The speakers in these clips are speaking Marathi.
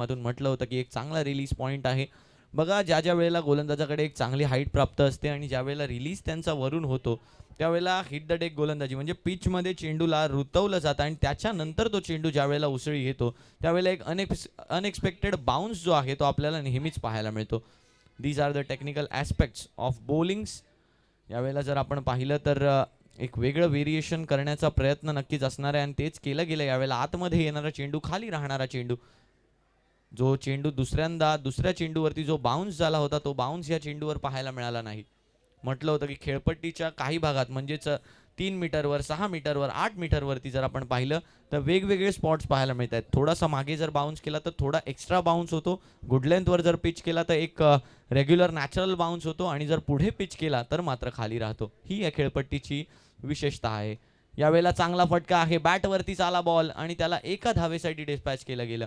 माध्यमातून म्हटलं होतं की एक चांगला रिलीज पॉइंट आहे. बघा ज्या वेळेला गोलंदाजाकडे एक चांगली हाईट प्राप्त असते आणि ज्यावेळेला रिलीज त्यांचा वरून होतो त्यावेळेला हिट द डेक गोलंदाजी म्हणजे पिचमध्ये चेंडूला रुतवलं जातं आणि त्याच्यानंतर तो चेंडू ज्यावेळेला उसळी घेतो त्यावेळेला एक अनएक्सपेक्टेड बाउन्स जो आहे तो आपल्याला नेहमीच पाहायला मिळतो. These are the technical aspects of bowlings. यावेळेला जर आपण पाहिलं तर एक वेगळं व्हेरिएशन करण्याचा प्रयत्न नक्कीच असणार आहे आणि तेच केलं गेलं. यावेळेला आतमध्ये येणारा चेंडू, खाली राहणारा चेंडू, जो चेंडू दुसऱ्या चेंडूवरती जो बाउन्स झाला होता तो बाउन्स या चेंडूवर पाहायला मिळाला नाही. म्हटलं होतं की खेळपट्टीच्या काही भागात म्हणजेच 3 मीटरवर, 6 मीटरवर, 8 मीटरवरती जर आपण पाहिलं तर वेगवेगळे स्पॉट्स पाहायला मिळत आहेत. थोडासा मागे जर बाउन्स केला तर थोडा एक्स्ट्रा बाउन्स होतो. गुड लेंथवर जर पिच केला तर एक रेग्युलर नॅचरल बाउन्स होतो आणि जर पुढे पिच केला तर मात्र खाली राहतो. ही या खेळपट्टीची विशेषता आहे. यावेळेला चांगला फटका आहे, बॅटवरतीच आला बॉल आणि त्याला एका धावेसाठी डिस्पॅच केलं गेलं.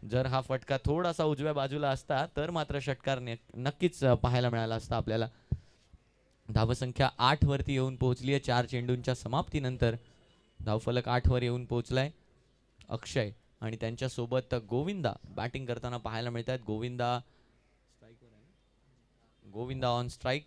जर हा फटका थोडासा उजव्या बाजूला असता तर मात्र षटकार नक्कीच पाहायला मिळाला असता आपल्याला. धावसंख्या 8 वरती येऊन पोहोचली आहे 4 चेंडूंच्या समाप्तीनंतर. धावफलक 8 वर येऊन पोहोचलाय. अक्षय आणि त्यांच्यासोबत गोविंदा बॅटिंग करताना पाहायला मिळत आहेत. Govinda on strike.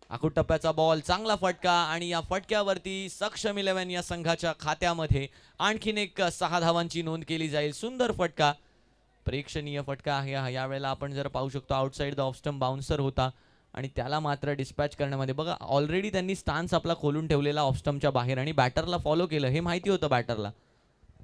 आखूड टप्प्याचा बॉल, चांगला फटका आणि या फटक्यावरती सक्षम 11 या संघाच्या खात्यामध्ये आणखीन एक 6 धावांची नोंद केली जाईल. सुंदर फटका, प्रेक्षणीय फटका आहे. यावेळेला आपण जर पाहू शकतो outside the off stump bouncer होता आणि त्याला मात्र डिस्पॅच करण्यामध्ये बघा ऑलरेडी त्यांनी स्टान्स आपला खोलून ठेवलेला ऑफ स्टंपच्या बाहेर आणि बॅटरला फॉलो केलं हे माहिती होतं बॅटरला.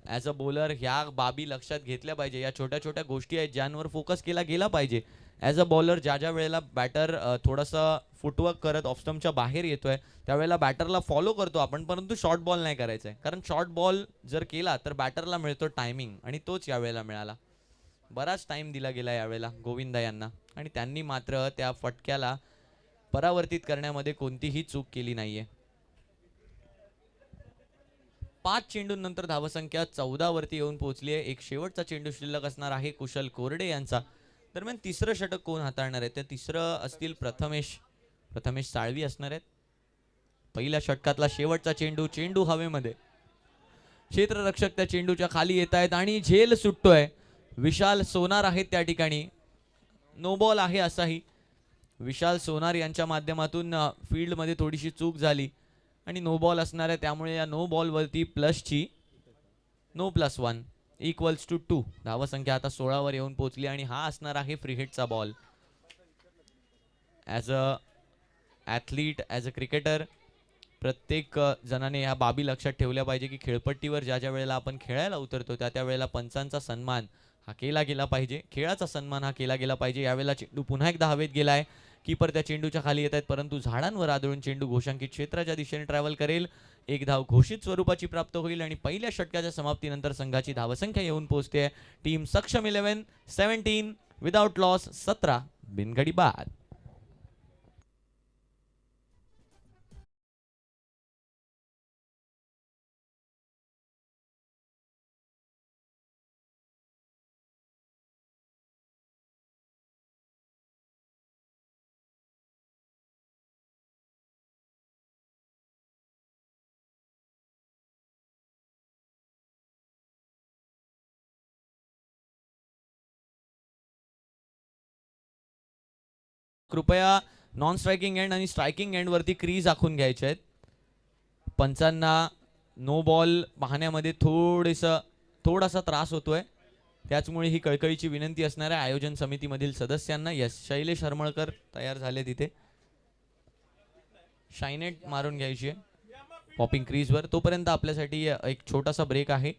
ॲज अ बॉलर ह्या बाबी लक्षात घेतल्या पाहिजे. या छोट्या छोट्या गोष्टी आहेत ज्यांवर फोकस केला गेला पाहिजे. ॲज अ बॉलर ज्या वेळेला बॅटर थोडंसं फुटवर्क करत ऑफ स्टंपच्या बाहेर येतोय त्यावेळेला बॅटरला फॉलो करतो आपण, परंतु शॉर्ट बॉल नाही करायचा आहे. कारण शॉर्ट बॉल जर केला तर बॅटरला मिळतो टायमिंग आणि तोच यावेळेला मिळाला. बराच टाइम दिला गेला यावेळेला गोविंदा यांना आणि त्यांनी मात्र त्या फटक्याला परावर्तित करण्यामध्ये कोणतीही चूक केली नाहीये. 5 चेंडूंनंतर धावसंख्या 14 वरती येऊन पोहोचली आहे. एक शेवटचा चेंडू शिल्लक असणार आहे कुशल कोरडे यांचा. दरम्यान तिसरं षटक कोण हाताळणार आहे? ते तिसरं असतील प्रथमेश साळवी असणार आहेत. पहिल्या षटकातला शेवटचा चेंडू हवेमध्ये. क्षेत्ररक्षक त्या चेंडूच्या खाली येत आहेत आणि झेल सुटतोय. विशाल सोनार आहेत त्या ठिकाणी. नो बॉल आहे असाही. विशाल सोनार यांच्या माध्यमातून फील्डमध्ये थोडीशी चूक झाली आणि नो बॉल असणार आहे. त्यामुळे या नो बॉलवरती प्लसची नो +1 इक्वल्स टू 2. धावसंख्या आता 16 वर येऊन पोहोचली आणि हा असणार आहे फ्री हिटचा ball. As a athlete, as a cricketer प्रत्येक जणाने या बाबी लक्षात ठेवल्या पाहिजे की खेळपट्टीवर ज्या वेळेला आपण खेळायला उतरतो त्या वेळेला पंचांचा सन्मान हा केला गेला पाहिजे. खेळाचा सन्मान हा केला गेला पाहिजे. यावेळेला चेंडू पुन्हा एकदा हवेत गेलाय. कीपर त्या चेंडूच्या खाली येत आहेत परंतु झाडांवर आदळून चेंडू घोषांकित क्षेत्राच्या दिशेने ट्रॅव्हल करेल. एक धाव घोषित स्वरूपाची प्राप्त होईल आणि पहिल्या षटकाच्या समाप्तीनंतर संघाची धावसंख्या येऊन पोहोचते. टीम सक्षम 11 17 विदाउट लॉस 17 बिनगडी बाद. कृपया नॉन स्ट्रायकिंग एंड आणि स्ट्रायकिंग एंड वरती क्रीज आखून घ्यायचे आहेत. पंचांना नो बॉल पाहण्यामध्ये थोडासा त्रास होतोय. त्याचमुळे ही कळकळीची विनंती असणार आहे आयोजन समितीमधील सदस्यांना. यस, शैलेश हरमळकर तयार झाले तिथे. शायनेट मारून घ्यायची आहे पॉपिंग क्रीजवर. तोपर्यंत आपल्यासाठी एक छोटासा ब्रेक आहे.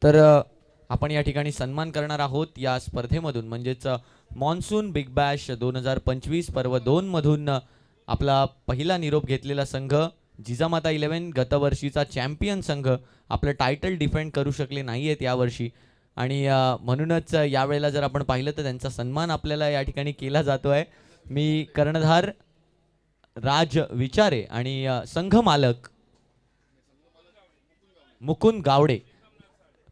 तर आपण या ठिकाणी सन्मान करणार आहोत या स्पर्धेमधून म्हणजेच मॉन्सून बिग बॅश 2025 पर्व 2 मधून आपला पहिला निरोप घेतलेला संघ जिजामाता 11 गतवर्षीचा चॅम्पियन संघ आपलं टायटल डिफेंड करू शकले नाही आहेत यावर्षी आणि म्हणूनच यावेळेला जर आपण पाहिलं तर त्यांचा सन्मान आपल्याला या ठिकाणी केला जातो आहे. मी कर्णधार राज विचारे आणि संघ मालक मुकुंद गावडे,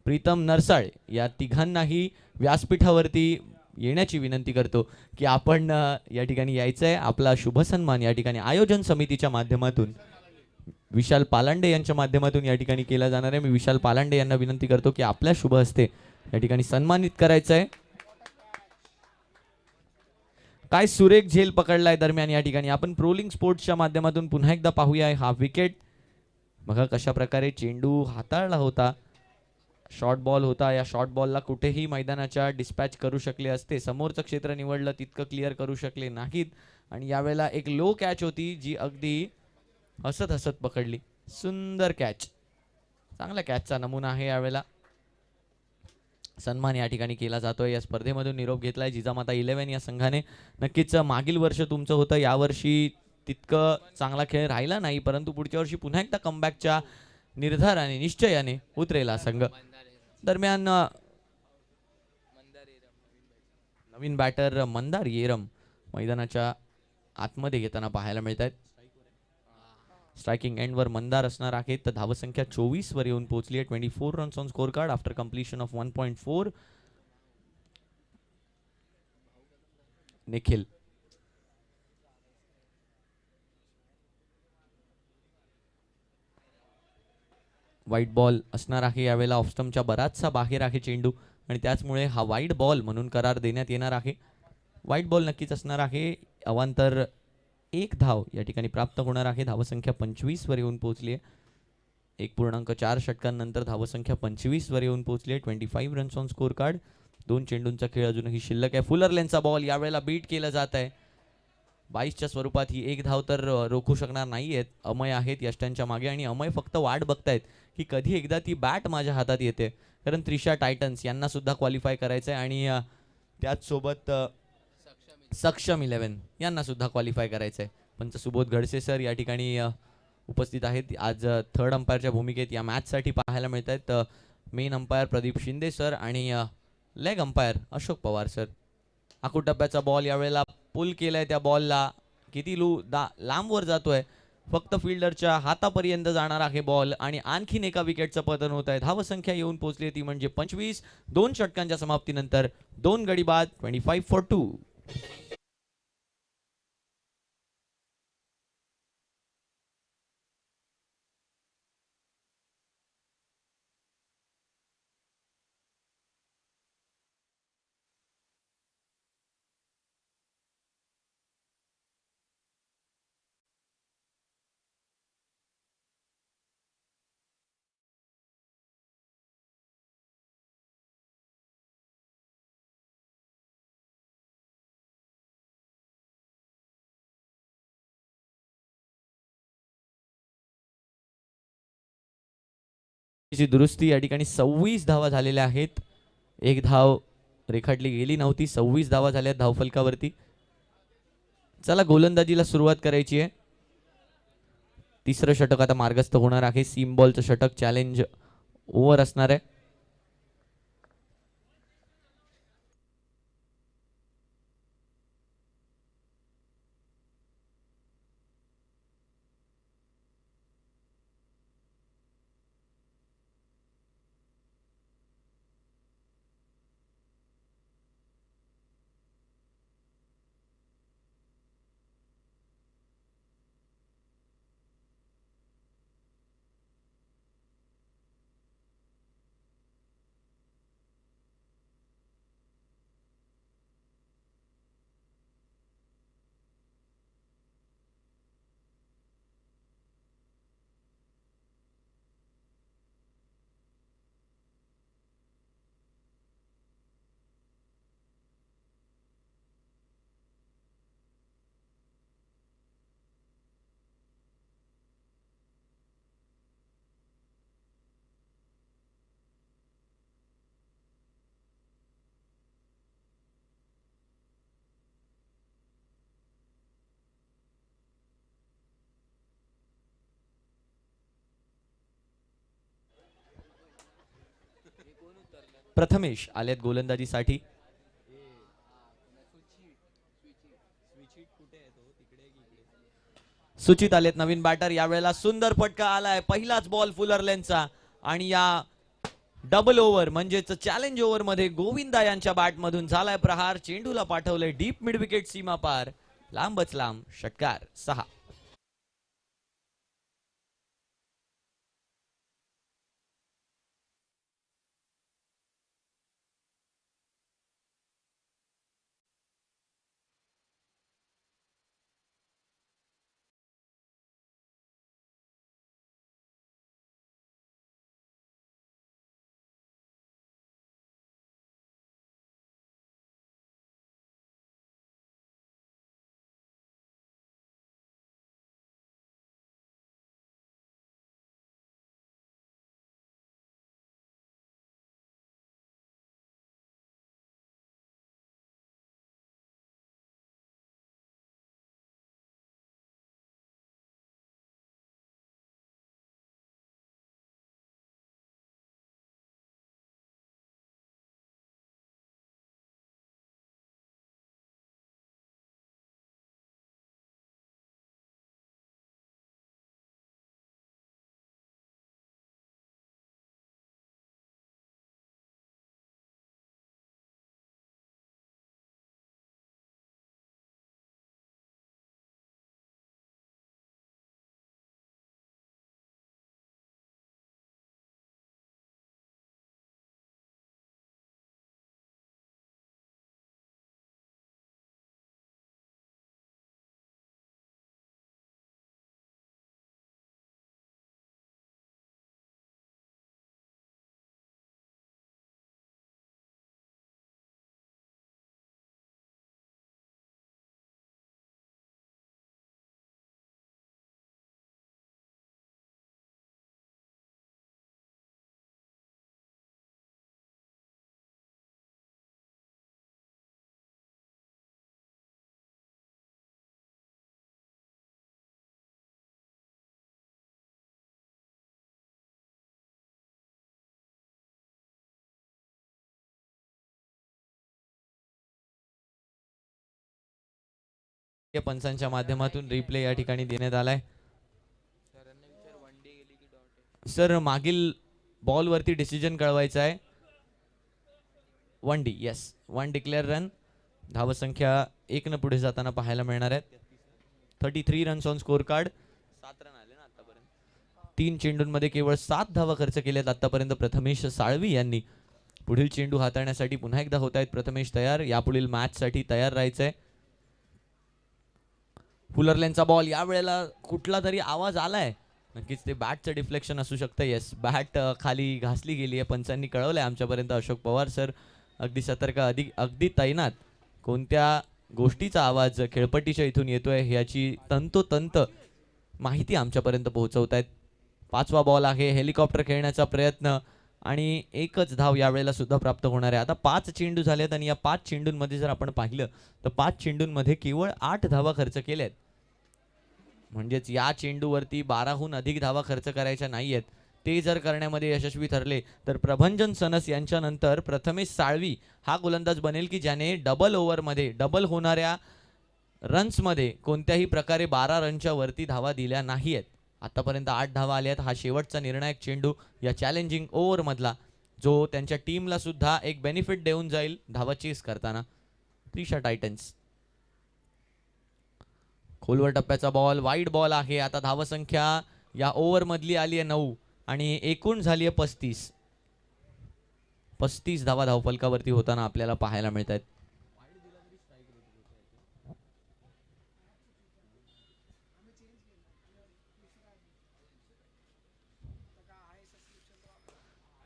प्रीतम नरसाळे या तिघांनाही व्यासपीठावरती येण्याची विनंती करतो की आपण या ठिकाणी यायचं आहे. आपला शुभ सन्मान या ठिकाणी आयोजन समितीच्या माध्यमातून विशाल पालांडे यांच्या माध्यमातून या ठिकाणी केला जाणार आहे. मी विशाल पालांडे यांना विनंती करतो की आपल्या शुभ हस्ते या ठिकाणी सन्मानित करायचं आहे. काय सुरेख झेल पकडलाय दरम्यान या ठिकाणी आपण प्रोलिंग स्पोर्ट्सच्या माध्यमातून पुन्हा एकदा पाहूया. हा विकेट बघा कशा प्रकारे चेंडू हाताळला होता. शॉर्ट बॉल होता. या शॉर्ट बॉलला कुठेही मैदानाच्या डिस्पॅच करू शकले असते. समोरचं क्षेत्र निवडलं तितकं क्लिअर करू शकले नाहीत आणि यावेळेला एक लो कॅच होती जी अगदी हसत हसत पकडली. सुंदर कॅच, चांगला कॅचचा नमुना आहे. यावेळेला सन्मान या ठिकाणी केला जातोय. या स्पर्धेमधून निरोप घेतलाय जिजामाता 11 या संघाने. नक्कीच मागील वर्ष तुमचं होतं, यावर्षी तितकं चांगला खेळ राहिला नाही, परंतु पुढच्या वर्षी पुन्हा एकदा कमबॅकच्या निर्धाराने निश्चयाने उतरेला संघ. दरम्यान नवीन बॅटर मंदार येरम मैदानाच्या आतमध्ये घेताना पाहायला मिळत आहेत. स्ट्रायकिंग एंडवर मंदार असणार आहेत. तर धावसंख्या 24 वर येऊन पोहोचली आहे. 24 runs on score card after completion of 1.4. Nikhil वाईट बॉल असणार आहे यावेळेला. ऑफस्टमच्या बराचसा बाहेर आहे चेंडू आणि त्याचमुळे हा वाईट बॉल म्हणून करार देण्यात येणार आहे. वाईट बॉल नक्कीच असणार आहे. अवांतर एक धाव या ठिकाणी प्राप्त होणार आहे. धावसंख्या 25 वर येऊन पोहोचली आहे. 1.4 षटकांनंतर धावसंख्या 25 वर येऊन पोहोचली आहे. 25 रन्स ऑन स्कोर कार्ड. 2 चेंडूंचा खेळ अजूनही शिल्लक आहे. फुलरलेनचा बॉल यावेळेला बीट केला जात आहे. 22च्या स्वरूपात ही एक धाव तर रोखू शकणार नाहीयेत. अमय आहेत यष्टांच्या मागे आणि अमय फक्त वाट बघतायत की कधी एकदा ती बॅट माझ्या हातात येते. कारण त्रिशा टायटन्स यांना सुद्धा क्वालिफाय करायचं आहे आणि त्याचसोबत सक्षम 11 यांना सुद्धा क्वालिफाय करायचं आहे. पंच सुबोध गडसे सर या ठिकाणी उपस्थित आहेत. आज थर्ड अंपायरच्या भूमिकेत या मॅचसाठी पाहायला मिळत आहेत. Main umpire Pradeep Shinde sir आणि leg umpire Ashok Pawar sir. आखूड टप्प्याचा बॉल यावेळेला पुल केलाय. त्या बॉलला किती लांबवर जातोय, फक्त फिल्डरच्या हातापर्यंत जाणार आहे बॉल आणि आणखीन एका विकेटचं पतन होत आहे. धावसंख्या येऊन पोहोचली ती म्हणजे 25. 2 षटकांच्या समाप्तीनंतर 2 गडी बाद. 25 फॉर 2. दुरुस्ती या ठिकाणी 26 धावा झालेल्या आहेत. एक धाव रेखाटली गेली नव्हती. 26 धावा झाल्या धावफलकावरती. चला गोलंदाजीला सुरुवात करायची आहे. तिसरं षटक आता मार्गस्थ होणार आहे. सीम बॉलचं षटक चॅलेंज ओव्हर असणार आहे. प्रथमेश आलेत गोलंदाजीसाठी. सुचित आलेत नवीन बॅटर. यावेळेला सुंदर फटका आलाय, पहिलाच बॉल फुलरलेनचा आणि या डबल ओव्हर म्हणजेच चॅलेंज ओव्हर मध्ये गोविंदा यांच्या बॅट मधून झालाय प्रहार. चेंडूला पाठवलंय डीप मिड विकेट सीमा पार, लांबच लांब, षटकार 6. पंचांच्या माध्यमातून रिप्ले या ठिकाणी देण्यात आलाय. सर मागील बॉल वरती डिसिजन कळवायचा आहे. 1 डी, येस 1 डिक्लेअर रन. धावसंख्या 1 न पुढे जाताना पाहायला मिळणार आहेत. 33 runs on score card. 7 run आले ना आतापर्यंत. 3 चेंडूंमध्ये केवळ 7 धावा खर्च केल्यात आतापर्यंत प्रथमेश साळवी यांनी. पुढील चेंडू हाताळण्यासाठी पुन्हा एकदा होत आहेत प्रथमेश तयार. यापुढील मॅच साठी तयार राहायचंय. फुलरलेनचा बॉल, या वेळेला कुठला तरी आवाज आलाय, नक्कीच ते बॅटचं डिफ्लेक्शन असू शकतं. येस, बॅट खाली घासली गेली आहे, पंचांनी कळवलंय आमच्यापर्यंत. अशोक पवार सर अगदी सतर्क, अगदी तैनात. कोणत्या गोष्टीचा आवाज खेळपट्टीच्या इथून येतोय ह्याची तंतोतंत माहिती आमच्यापर्यंत पोहोचवत आहेत. 5वा बॉल आहे, हेलिकॉप्टर खेळण्याचा प्रयत्न आणि एकच धाव यावेळेला सुद्धा प्राप्त होणार आहे. आता 5 चेंडू झालेत आणि या 5 चेंडूंमध्ये जर आपण पाहिलं तर 5 चेंडूंमध्ये केवळ 8 धावा खर्च केल्यात. म्हणजेच या चेंडूवरती 12हून अधिक धावा खर्च करायच्या नाहीयेत. ते जर करण्यामध्ये यशस्वी ठरले तर प्रभंजन सनस यांच्या नंतर प्रथमेश साळवी हा गोलंदाज बनेल की ज्याने डबल ओव्हरमध्ये, डबल होणाऱ्या रन्समध्ये कोणत्याही प्रकारे 12 रनच्या वरती धावा दिल्या नाहीयेत. आतापर्यंत 8 धावा आल्यात. हा शेवटचा निर्णायक चेंडू या चॅलेंजिंग ओव्हर मधला, जो त्यांच्या टीमला सुद्धा एक बेनिफिट देऊन जाईल धावा चेस करताना. त्रिशा टायटन्स. खोलवर टप्प्याचा बॉल, वाईड बॉल आहे. आता धावसंख्या या ओव्हर मधली आली आहे 9 आणि एकूण झाली आहे 35 धावा धावफलकावरती होताना आपल्याला पाहायला मिळत आहेत.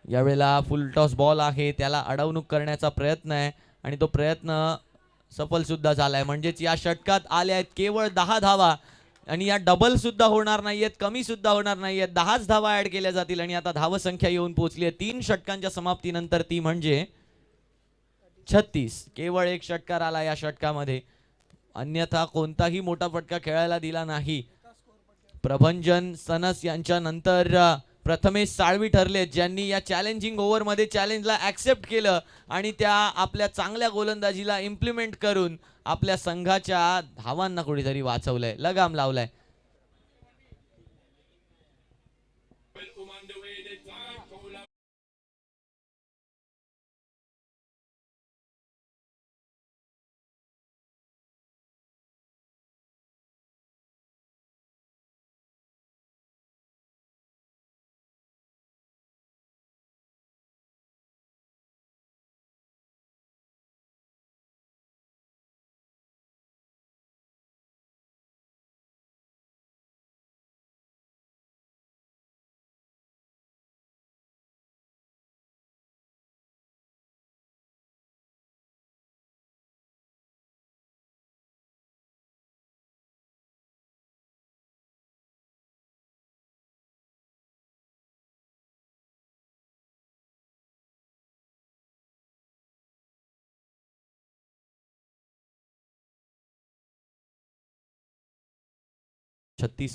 यावेळेला फुल टॉस बॉल आहे, त्याला अडवणूक करण्याचा प्रयत्न आहे आणि तो प्रयत्न सफल सुद्धा झालाय. म्हणजेच या षटकात आल्या आहेत केवळ 10 धावा आणि या डबल सुद्धा होणार नाहीयेत, कमी सुद्धा होणार नाहीयेत. 10च धावा ऍड केल्या जातील आणि आता धावसंख्या येऊन पोहोचली आहे 3 षटकांच्या समाप्तीनंतर, ती म्हणजे 36. केवळ एक षटकार आला या षटकामध्ये, अन्यथा कोणताही मोठा फटका खेळायला दिला नाही. प्रभंजन सनस यांच्या नंतर प्रथमेश साळवी ठरले ज्यांनी या चॅलेंजिंग ओव्हरमध्ये चॅलेंजला ॲक्सेप्ट केलं आणि त्या आपल्या चांगल्या गोलंदाजीला इम्प्लिमेंट करून आपल्या संघाच्या धावांना कुठेतरी वाचवलंय, लगाम लावलाय.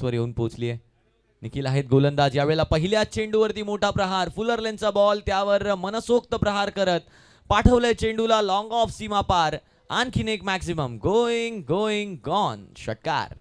वर येऊन पोहोचली आहे. निखिल आहेत गोलंदाज. यावेळेला पहिल्या चेंडूवरती मोठा प्रहार, फुलरलेनचा बॉल, त्यावर मनसोक्त प्रहार करत पाठवलंय चेंडूला लॉंग ऑफ सीमा पार. आणखीन एक मॅक्सिमम गोइंग गोइंग गॉन, षटकार.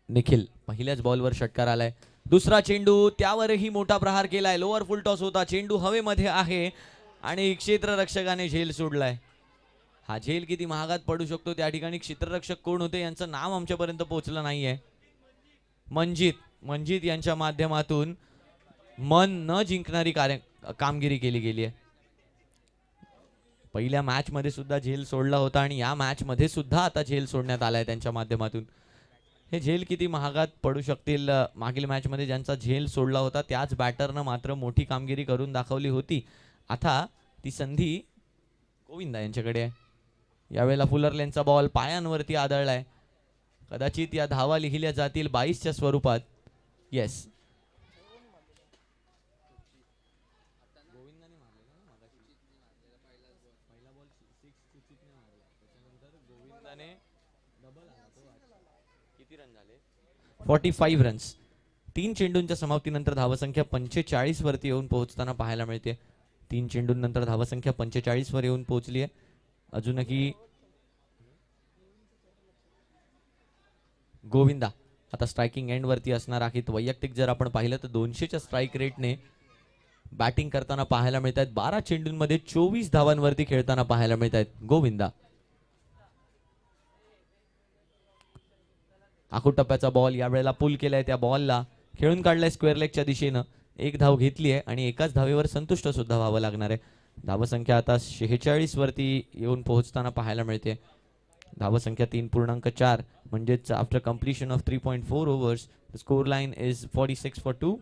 निखिल पहिल्याच बॉलवर षटकार आलाय. दुसरा चेंडू, त्यावरही मोठा प्रहार केलाय. लोअर फुल टॉस होता, चेंडू हवेमध्ये आहे आणि क्षेत्ररक्षकाने झेल सोडलाय. हा झेल किती महागात पडू शकतो, त्या ठिकाणी क्षेत्ररक्षक कोण होते यांचं नाव आमच्यापर्यंत पोहोचलं नाहीये. मंजित यांच्या माध्यमातून मन न जिंकणारी कामगिरी केली गेली आहे. पहिल्या मॅच मध्ये सुद्धा झेल सोडला होता आणि या मॅच मध्ये सुद्धा आता झेल सोडण्यात आलाय त्यांच्या माध्यमातून. हे झेल किती महागात पडू शकतील. मागील मॅच मध्ये ज्यांचा झेल सोडला होता त्याच बॅटरनं मात्र मोठी कामगिरी करून दाखवली होती. आता ती संधी गोविंदा यांच्याकडे आहे. यावेळेला फुलरलेनचा बॉल पायांवरती आदळलाय. कदाचित या धावा लिहिल्या जातील 22च्या स्वरूपात. Yes, गोविंदाने 45 runs. 3 चेंडूंच्या समाप्तीनंतर धावसंख्या 45 वरती येऊन पोहोचताना पाहायला मिळते. 3 चेंडूंनंतर धावसंख्या 45 वर येऊन पोहोचली आहे. अजूनही गोविंदा आता स्ट्रायकिंग एंड वरती असणार आहेत. वैयक्तिक जर आपण पाहिलं तर 200च्या स्ट्राईक रेटने बॅटिंग करताना पाहायला मिळत आहेत. 12 चेंडूंमध्ये 24 धावांवरती खेळताना पाहायला मिळत आहेत गोविंदा. आखूड टप्प्याचा बॉल यावेळेला पुल केलाय. त्या बॉलला खेळून काढलाय स्क्वेअर लेगच्या दिशेनं. एक धाव घेतली आहे आणि एकाच धावेवर संतुष्ट सुद्धा व्हावं लागणार आहे. धावसंख्या आता 46 वरती येऊन पोहोचताना पाहायला मिळते. धावसंख्या 3.4 म्हणजेच after completion of 3.4 overs the score line is 46 for 2.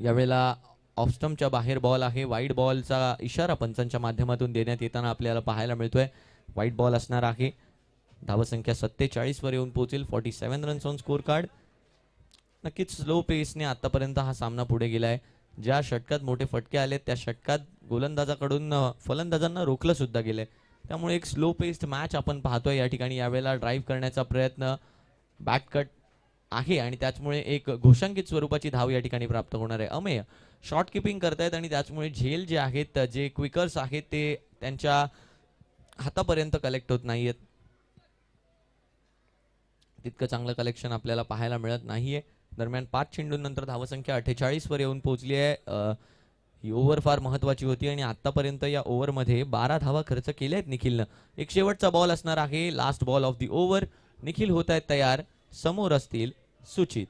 यावेळेला ऑफस्टम्पच्या बाहेर बॉल आहे. वाईट बॉलचा इशारा पंचांच्या माध्यमातून देण्यात येताना आपल्याला पाहायला मिळतोय. वाईट बॉल असणार आहे. धावसंख्या 47 वर येऊन पोहोचेल. 47 रन्स ऑन स्कोर कार्ड. नक्कीच स्लो पेसने आतापर्यंत हा सामना पुढे गेलाय. ज्या षटकात मोठे फटके आले त्या षटकात गोलंदाजाकडून फलंदाजांना रोखलं सुद्धा गेलंय. त्यामुळे एक स्लो पेस्ड मॅच आपण पाहतोय या ठिकाणी. यावेळेला ड्राईव्ह करण्याचा प्रयत्न बॅककट आहे आणि त्याचमुळे एक घोषांकित स्वरूपाची धाव या ठिकाणी प्राप्त होणार आहे. अमेय शॉर्ट किपिंग करतायत आणि त्याचमुळे झेल जे आहेत, जे क्विकर्स आहेत ते त्यांच्या हातापर्यंत कलेक्ट होत नाहीयेत. तितकं चांगलं कलेक्शन आपल्याला पाहायला मिळत नाहीये. दरम्यान 5 चेंडूंनंतर धावसंख्या 48 वर येऊन पोहोचली आहे. ही ओव्हर फार महत्वाची होती आणि आतापर्यंत या ओव्हरमध्ये 12 धावा खर्च केल्या आहेत निखिलनं. एक शेवटचा बॉल असणार आहे. Last ball of the over. Nikhil होत आहेत तयार. समोर असतील सुचित.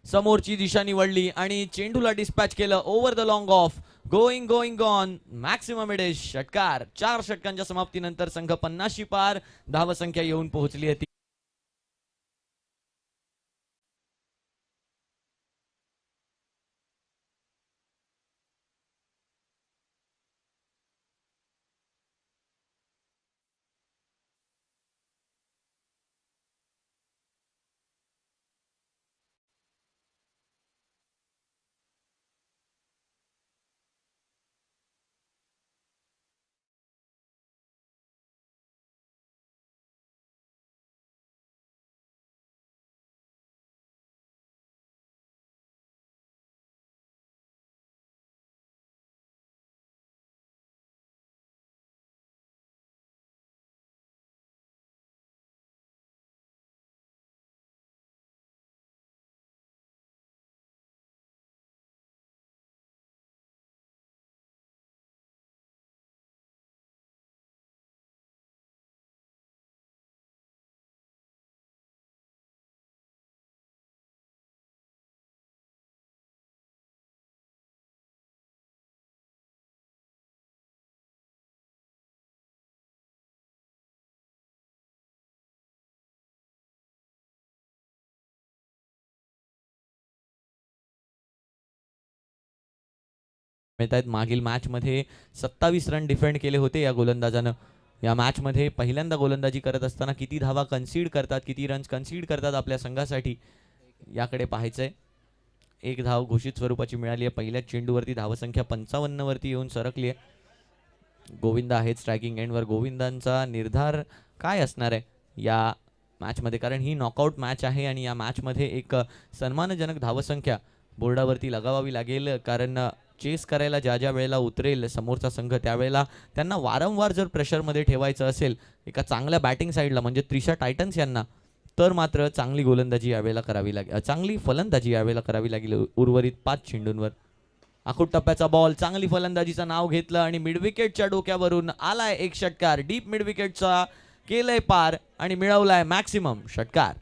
समोरची दिशा निवडली आणि चेंडूला डिस्पॅच केलं over the long of. Going going gone. Maximum it is षटकार. 4 षटकांच्या समाप्तीनंतर संघ 50 पार. धावसंख्या येऊन पोहोचली होती. मिळत आहेत. मागील मॅच मध्ये 27 रन डिफेंड केले होते या गोलंदाजानं. या मॅच मध्ये पहिल्यांदा गोलंदाजी करत असताना किती धावा कन्सीड करतात, किती रन्स कन्सीड करतात आपल्या संघासाठी, याकडे पाहायचंय. एक धाव घोषित स्वरूपाची मिळाली आहे पहिल्याच चेंडूवरती. धावसंख्या 55 वरती येऊन सरकली आहे. गोविंदा आहेत स्ट्रायकिंग एंडवर. गोविंदांचा निर्धार काय असणार आहे या मॅचमध्ये, कारण ही नॉकआउट मॅच आहे आणि या मॅचमध्ये एक सन्मानजनक धावसंख्या बोर्डावरती लगावावी लागेल. कारण चेस करायला ज्या ज्या वेळेला उतरेल समोरचा संघ त्यावेळेला त्यांना वारंवार जर प्रेशरमध्ये ठेवायचं असेल एका चांगल्या बॅटिंग साईडला म्हणजे त्रिशा टायटन्स यांना, तर मात्र चांगली गोलंदाजी यावेळेला करावी लागेल, चांगली फलंदाजी यावेळेला करावी लागेल उर्वरित 5 चेंडूंवर. आखूट टप्प्याचा बॉल, चांगली फलंदाजीचं नाव घेतलं आणि मिडविकेटच्या डोक्यावरून आलाय एक षटकार. डीप मिडविकेटचा केलंय पार आणि मिळवलाय मॅक्सिमम षटकार.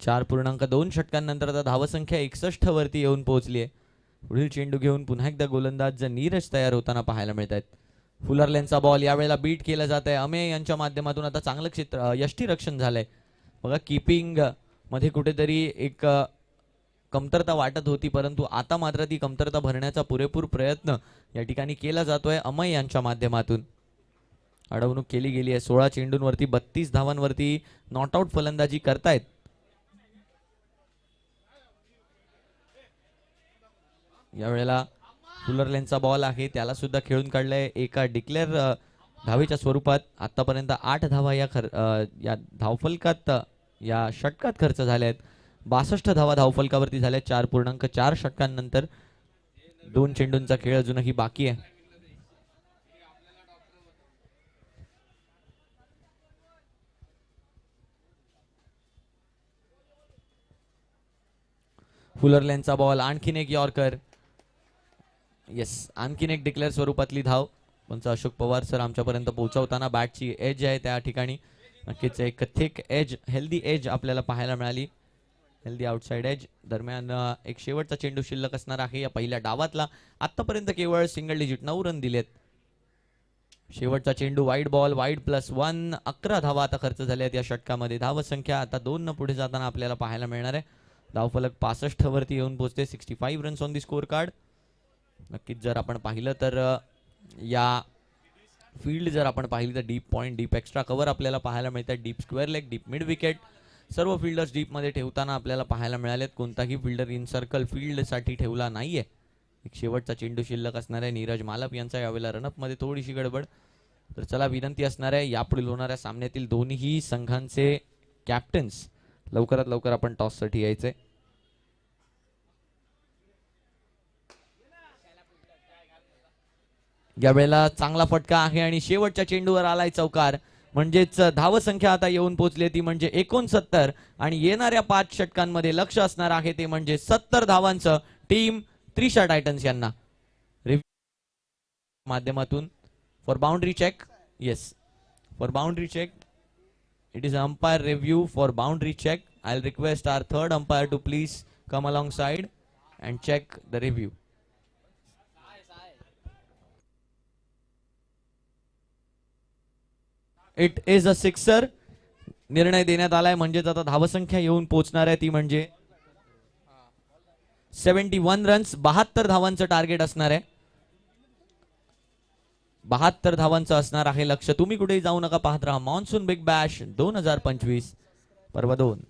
चार 4.2 षटकांनंतर आता धावसंख्या 61 वरती येऊन पोहोचली आहे. पुढील चेंडू घेऊन पुन्हा एकदा गोलंदाज नीरज तयार होताना पाहायला मिळत आहेत. फुलरलेनचा बॉल यावेळेला बीट केला जात आहे. अमेय यांच्या माध्यमातून आता चांगलं यष्टीरक्षण झालंय. बघा किपिंग मध्ये कुठेतरी एक कमतरता वाटत होती, परंतु आता मात्र ती कमतरता भरण्याचा पुरेपूर प्रयत्न या ठिकाणी केला जातोय अमय यांच्या माध्यमातून. अडवणूक केली गेली आहे. 16 चेंडूंवरती 32 धावांवरती नॉट आउट फलंदाजी करतायत. यावेळेला फुलरलेनचा बॉल आहे, त्याला सुद्धा खेळून काढलंय एका डिक्लेअर धावेच्या स्वरूपात. आतापर्यंत 8 धावा या धावफलकात या षटकात खर्च झाल्या आहेत. 62 धावा धावफलकावरती झाल्या 4.4 षटकांनंतर. 2 चेंडूंचा खेळ अजूनही बाकी आहे. फुलरलेनचा बॉल, आणखीन एक यॉर्कर. येस, आणखीन एक डिक्लेअर स्वरूपातली धाव. पण अशोक पवार सर आमच्यापर्यंत पोहोचवताना बॅटची एज आहे त्या ठिकाणी नक्कीच एक थिक एज, हेल्दी एज आपल्याला पाहायला मिळाली. Healthy outside edge. दरम्यान एक शेवटचा चेंडू शिल्लक असणार आहे या पहिल्या डावातला. आतापर्यंत केवळ सिंगल डिजिट 9 रन दिलेत. शेवटचा चेंडू वाईड बॉल, वाईड +1. 11 धावा आता खर्च झाल्या आहेत या षटकामध्ये. धावसंख्या आता 2 न पुढे जाताना आपल्याला पाहायला मिळणार आहे. धावफलक 65 वरती येऊन पोहोचते. 65 runs on the score card. नक्कीच जर आपण पाहिलं तर या फील्ड जर आपण पाहिली तर deep point, deep extra cover आपल्याला पाहायला मिळतात. Deep square leg, deep mid wicket, सर्व फिल्डर्स डीपमध्ये ठेवताना आपल्याला पाहायला मिळालेत. कोणताही फिल्डर इन सर्कल फील्डसाठी ठेवला नाहीये एक शेवटचा चेंडू शिल्लक असणार आहे. नीरज मालप यांचा यावेळेला रनअपमध्ये थोडीशी गडबड. तर चला विनंती असणार आहे यापुढील होणाऱ्या सामन्यातील दोन्ही संघांचे कॅप्टन्स लवकरात लवकर आपण टॉससाठी यायचंय. यावेळेला चांगला फटका आहे आणि शेवटच्या चेंडूवर आलाय चौकार. म्हणजेच धावसंख्या आता येऊन पोहोचली ती म्हणजे 69 आणि येणाऱ्या 5 षटकांमध्ये लक्ष असणार आहे ते म्हणजे 70 धावांचं टीम त्रिशा टायटन्स यांना. माध्यमातून four boundary check. Yes, four boundary check. It is umpire review for boundary check. I'll request our third umpire to please come alongside and check the review. It is a sixer. निर्णय देण्यात आलाय म्हणजेच आता धावसंख्या येऊन पोहोचणार आहे ती म्हणजे 71 रन्स. 72 धावांचं टार्गेट असणार आहे. 72 धावांचं असणार आहे लक्ष. तुम्ही कुठेही जाऊ नका, पाहत राहा मॉन्सून बिग बॅश 2025 पर्व 2.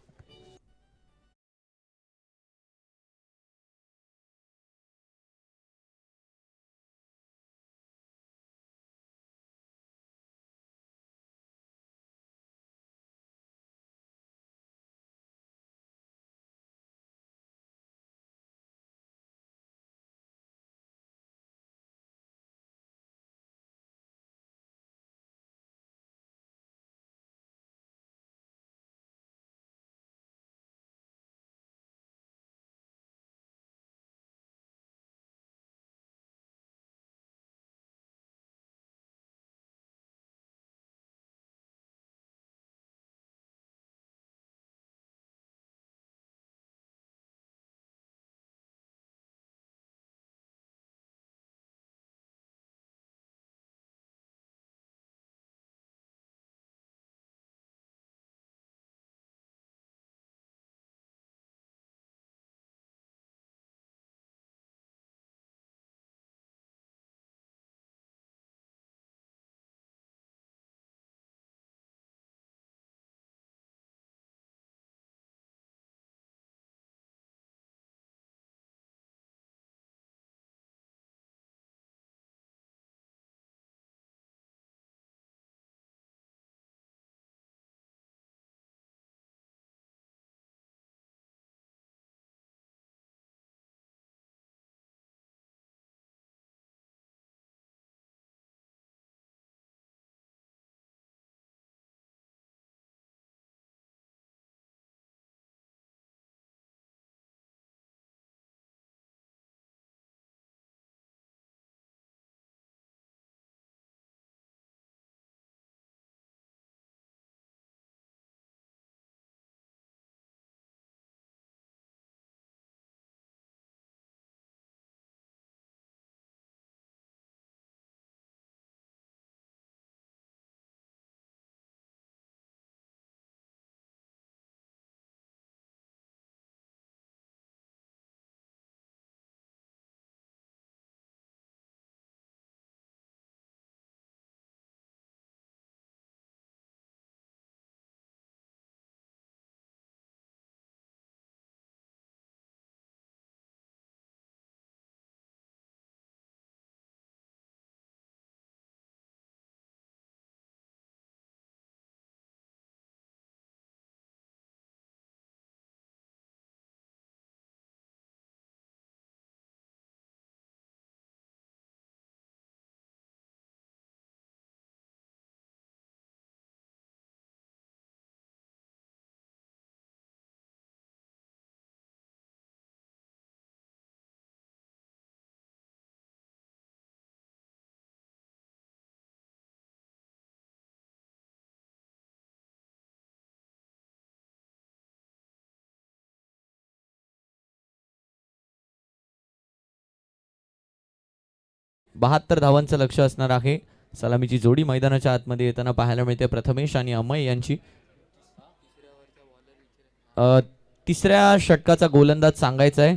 बहात्तर धावांचं लक्ष असणार आहे. सलामीची जोडी मैदानाच्या आतमध्ये येताना पाहायला मिळते प्रथमेश आणि अमय यांची. तिसऱ्या षटकाचा गोलंदाज सांगायचा आहे.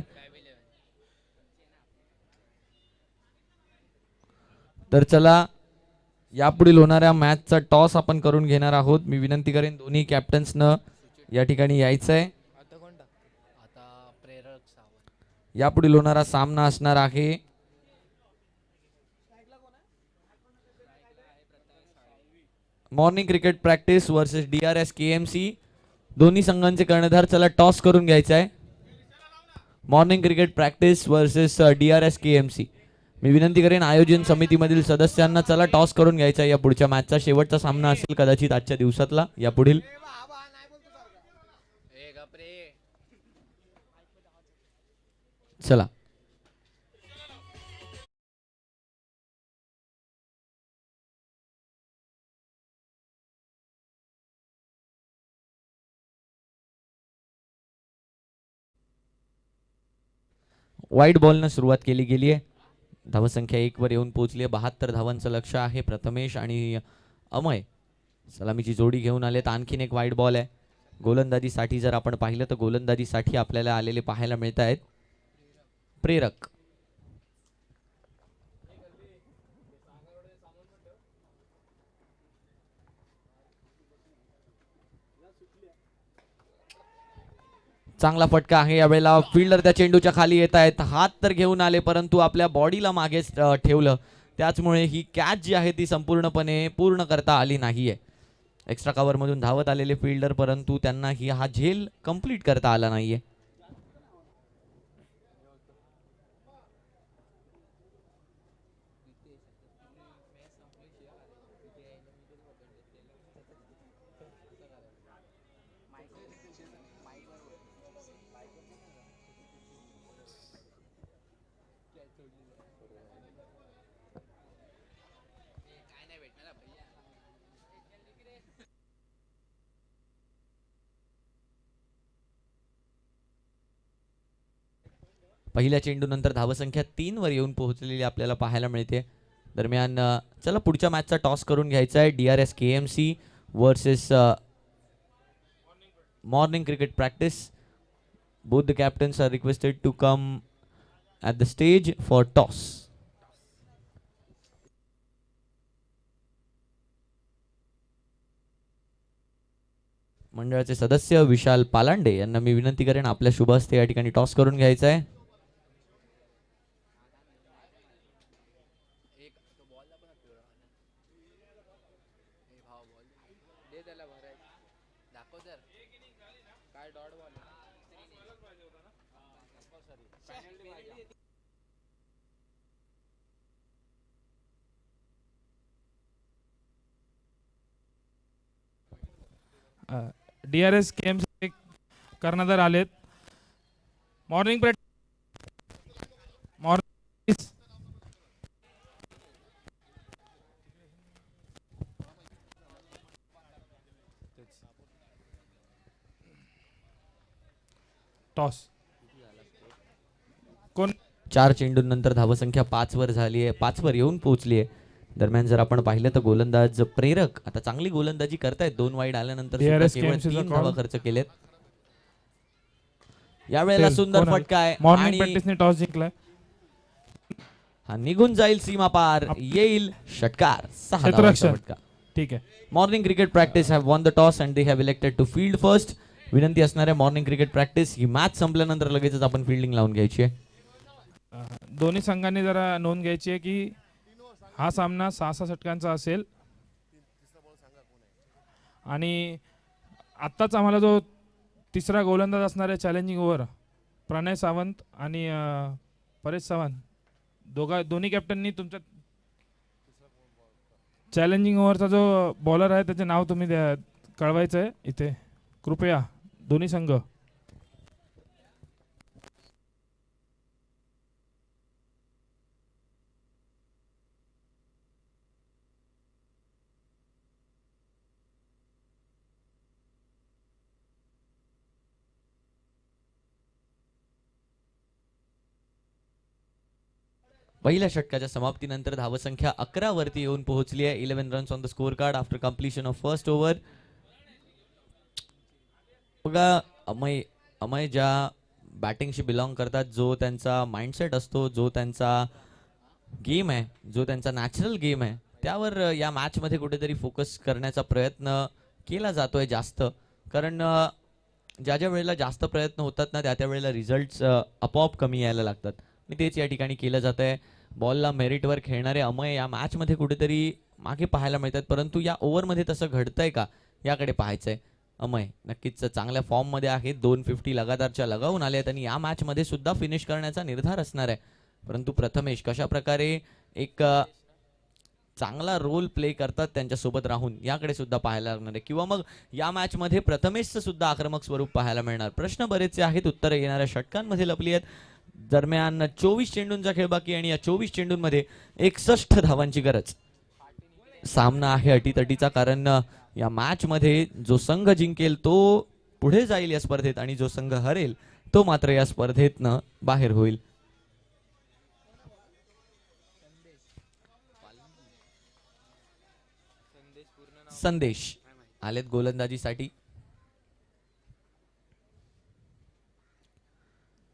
तर चला यापुढील होणाऱ्या मॅचचा टॉस आपण करून घेणार आहोत. मी विनंती करेन दोन्ही कॅप्टन्सनं या ठिकाणी यायचंय. यापुढील होणारा सामना असणार आहे morning cricket practice versus DRS KMC. दोन्ही संघांचे कर्णधार चला टॉस करून घ्यायचा आहे. Morning cricket practice versus DRS KMC. मी विनंती करेन आयोजन समितीमधील सदस्यांना चला टॉस करून घ्यायचा आहे. या पुढच्या मॅचचा शेवटचा सामना असेल कदाचित आजच्या दिवसातला. या पुढील चला वाईट बॉलनं सुरुवात केली गेली आहे. धावसंख्या 1 वर येऊन पोहोचली आहे. 72 धावांचं लक्ष आहे. प्रथमेश आणि अमय सलामीची जोडी घेऊन आलेत. आणखीन एक वाईट बॉल आहे. गोलंदाजीसाठी जर आपण पाहिलं तर गोलंदाजीसाठी आपल्याला आलेले पाहायला मिळत आहेत प्रेरक. चांगला फटका आहे यावेळेला. फिल्डर त्या चेंडूच्या खाली येत आहेत. हात तर घेऊन आले परंतु आपल्या बॉडीला मागेच ठेवलं. त्याचमुळे ही कॅच जी आहे ती संपूर्णपणे पूर्ण करता आली नाहीये. एक्स्ट्रा कव्हर मधून धावत आलेले फिल्डर परंतु त्यांना ही हा झेल कंप्लीट करता आला नाहीये. पहिल्या चेंडूनंतर धावसंख्या 3 वर येऊन पोहोचलेली आपल्याला पाहायला मिळते. दरम्यान चला पुढच्या मॅचचा टॉस करून घ्यायचा आहे. DRS KMC versus morning cricket practice. Both the captains are requested to come at the stage for toss. मंडळाचे सदस्य विशाल पालांडे यांना मी विनंती करेन आपल्या शुभ हस्ते या ठिकाणी टॉस करून घ्यायचा आहे. DRS KMC कर्णधार आलेत. Morning toss. कोण 4 चेंडूंनंतर धावसंख्या 5 वर झाली आहे. 5 वर येऊन पोहोचली आहे. दरम्यान जर आपण पाहिलं तर गोलंदाज प्रेरक आता चांगली गोलंदाजी करतायत. 2 वाईड आल्यानंतर सुद्धा केवळ 3 धावा खर्च केलेत. यावेळेला सुंदर फटका आहे मॉर्निंग प्रॅक्टिसने टॉस जिंकलाय. हा निघून जाईल सीमा पार. येईल षटकार. 6 धावांचा फटका. ठीक आहे. Morning cricket practice have won the toss and they have elected to field first. विनंती असणार आहे मॉर्निंग क्रिकेट प्रॅक्टिस ही मॅच संपल्यानंतर लगेचच आपण फिल्डिंग लावून घ्यायची आहे. दोन्ही संघांनी जरा नोंद घ्यायची आहे की हा सामना 6-6 षटकांचा असेल आणि आत्ताच आम्हाला जो तिसरा गोलंदाज असणार आहे चॅलेंजिंग ओव्हर प्रणय सावंत आणि परेश सावंत दोन्ही कॅप्टननी तुमच्या चॅलेंजिंग ओव्हरचा जो बॉलर आहे त्याचे नाव तुम्ही कळवायचं आहे इथे कृपया दोन्ही संघ. पहिल्या षटकाच्या समाप्तीनंतर धावसंख्या 11 वरती येऊन पोहोचली आहे. 11 runs on the score card after completion of first over. बघा अमय ज्या बॅटिंगशी बिलॉंग करतात, जो त्यांचा माइंडसेट असतो, जो त्यांचा गेम आहे, जो त्यांचा नॅचरल गेम आहे, त्यावर या मॅचमध्ये कुठेतरी फोकस करण्याचा प्रयत्न केला जातोय जास्त. कारण ज्या ज्या वेळेला जास्त प्रयत्न होतात ना त्या त्या वेळेला रिझल्ट्स आपोआप कमी यायला लागतात. आणि तेच या ठिकाणी केलं जात आहे. बॉलला मेरिटवर खेळणारे अमय या मॅचमध्ये कुठेतरी मागे पाहायला मिळतात, परंतु या ओव्हरमध्ये तसं घडतंय का याकडे पाहायचंय. अमय नक्कीच चांगल्या फॉर्ममध्ये आहे, 250 लगातारच्या लगावून आले आहेत आणि या मॅचमध्ये सुद्धा फिनिश करण्याचा निर्धार असणार आहे. परंतु प्रथमेश कशा प्रकारे एक चांगला रोल प्ले करतात त्यांच्यासोबत राहून याकडे सुद्धा पाहायला लागणार आहे, किंवा मग या मॅचमध्ये प्रथमेशचं सुद्धा आक्रमक स्वरूप पाहायला मिळणार. प्रश्न बरेचसे आहेत, उत्तरे येणाऱ्या षटकांमध्ये लपली आहेत. दरम्यान 24 चेंडूंचा खेळ बाकी आणि या 24 चेंडूंमध्ये 61 धावांची गरज. सामना आहे अटीतटीचा, कारण या मॅच मध्ये जो संघ जिंकेल तो पुढे जाईल या स्पर्धेत आणि जो संघ हरेल तो मात्र या स्पर्धेतनं बाहेर होईल. संदेश आलेत गोलंदाजीसाठी.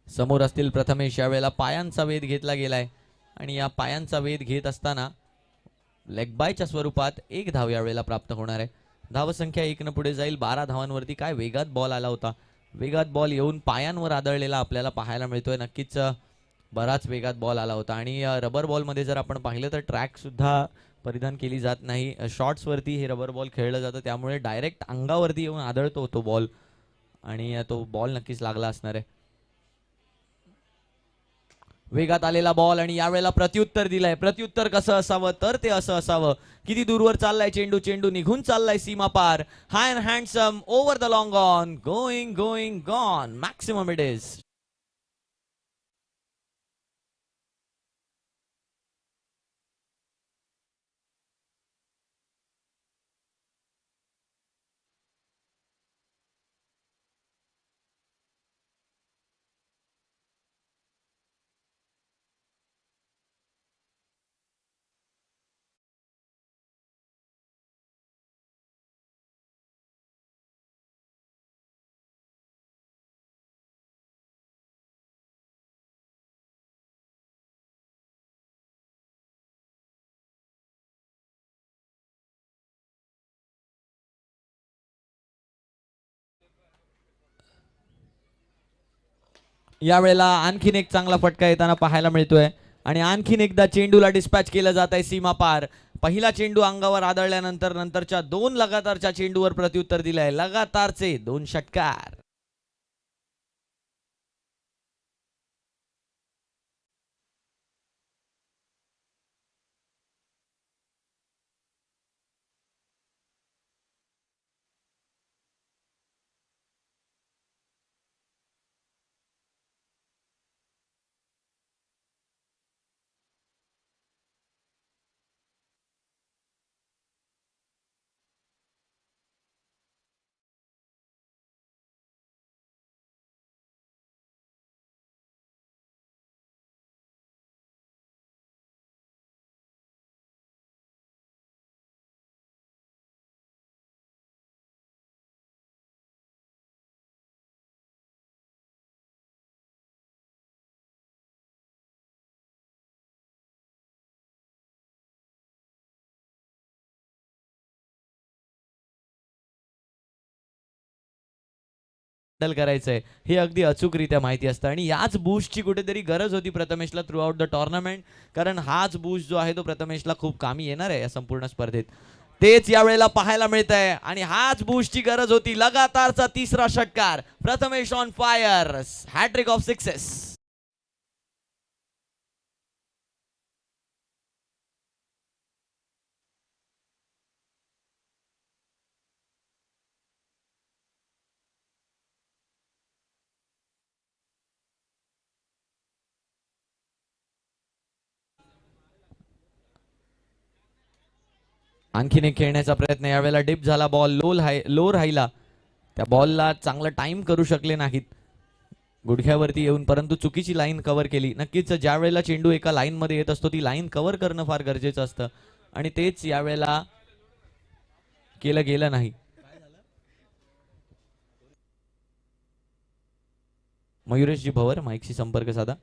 समोर असतील प्रथमेश. यावेळेला पायांचा वेध घेतला गेलाय आणि या पायांचा वेध घेत असताना लेग बायच्या स्वरूपात एक धाव यावेळेला प्राप्त होणार आहे. धावसंख्या 1 न पुढे जाईल. 12 धावांवरती. काय वेगात बॉल आला होता, वेगात बॉल येऊन पायांवर आदळलेला आपल्याला पाहायला मिळतोय. नक्कीच बराच वेगात बॉल आला होता आणि रबर बॉलमध्ये जर आपण पाहिलं तर ट्रॅक सुद्धा परिधान केली जात नाही. शॉट्सवरती हे रबर बॉल खेळलं जातं, त्यामुळे डायरेक्ट अंगावरती येऊन आदळतो तो बॉल आणि तो बॉल नक्कीच लागला असणार आहे. वेगात आलेला बॉल आणि यावेळेला प्रत्युत्तर दिलंय. प्रत्युत्तर कसं असावं तर ते असं असावं. किती दूरवर चाललाय चेंडू, चेंडू निघून चाललाय सीमा पार. High and handsome over the long on, going going gone, maximum it is. यावेळेला आणखीन एक चांगला फटका येताना पाहायला मिळतोय आणि आणखीन एकदा चेंडूला डिस्पॅच केलं जात आहे सीमा पार. पहिला चेंडू अंगावर आदळल्यानंतर नंतरच्या 2 लगातारच्या चेंडूवर प्रत्युत्तर दिलंय. लगातारचे 2 षटकार. करायचंय हे अगदी अचूकरित्या माहिती असतं आणि याच बूस्टची कुठेतरी गरज होती प्रथमेशला थ्रू आउट द टुर्नामेंट, कारण हाच बूस्ट जो आहे तो प्रथमेशला खूप कामी येणार आहे या संपूर्ण स्पर्धेत. तेच यावेळेला पाहायला मिळत आहे आणि हाच बूस्टची गरज होती. लगातारचा 3रा षटकार. Prathamesh on fire. Hat-trick of sixes. आणखीन एक खेळण्याचा प्रयत्न. यावेळेला डिप झाला बॉल, लो राहिला. त्या बॉलला चांगला टाइम करू शकले नाहीत गुडघ्यावरती येऊन, परंतु चुकीची लाईन कव्हर केली. नक्कीच ज्या वेळेला चेंडू एका लाईन मध्ये येत असतो ती लाईन कव्हर करणं फार गरजेचं असतं आणि तेच यावेळेला केलं गेलं नाही. मयुरेशजी भवर माईकशी संपर्क साधा.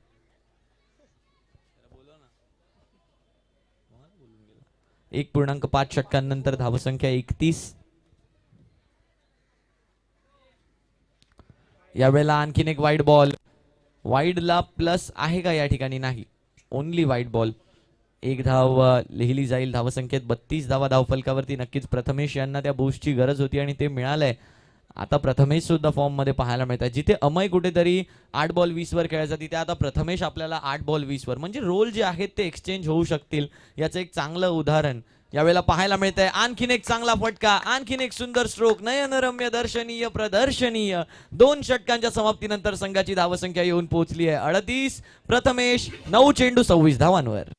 1.5 षटकांनंतर धावसंख्या 31. यावेळेला आणखीन एक वाईड बॉल. वाईडला प्लस आहे का या ठिकाणी? नाही, ओनली वाईड बॉल. एक धाव लिहिली जाईल. धावसंख्येत 32 धावा धावफलकावरती. नक्कीच प्रथमेश यांना त्या बूस्टची गरज होती आणि ते मिळालंय. आता प्रथमेश सुद्धा फॉर्म मध्ये पाहायला मिळत आहे. जिथे अमय कुठेतरी 8 बॉल 20 वर खेळायचा, तिथे आता प्रथमेश आपल्याला 8 बॉल 20 वर, म्हणजे रोल जे आहेत ते एक्सचेंज होऊ शकतील याचं एक चांगलं उदाहरण यावेळेला पाहायला मिळत आहे. आणखीन एक चांगला फटका, आणखीन एक सुंदर स्ट्रोक, नयनरम्य, दर्शनीय, प्रदर्शनीय. 2 षटकांच्या समाप्तीनंतर संघाची धावसंख्या येऊन पोहोचली आहे 38. प्रथमेश 9 चेंडू 26 धावांवर.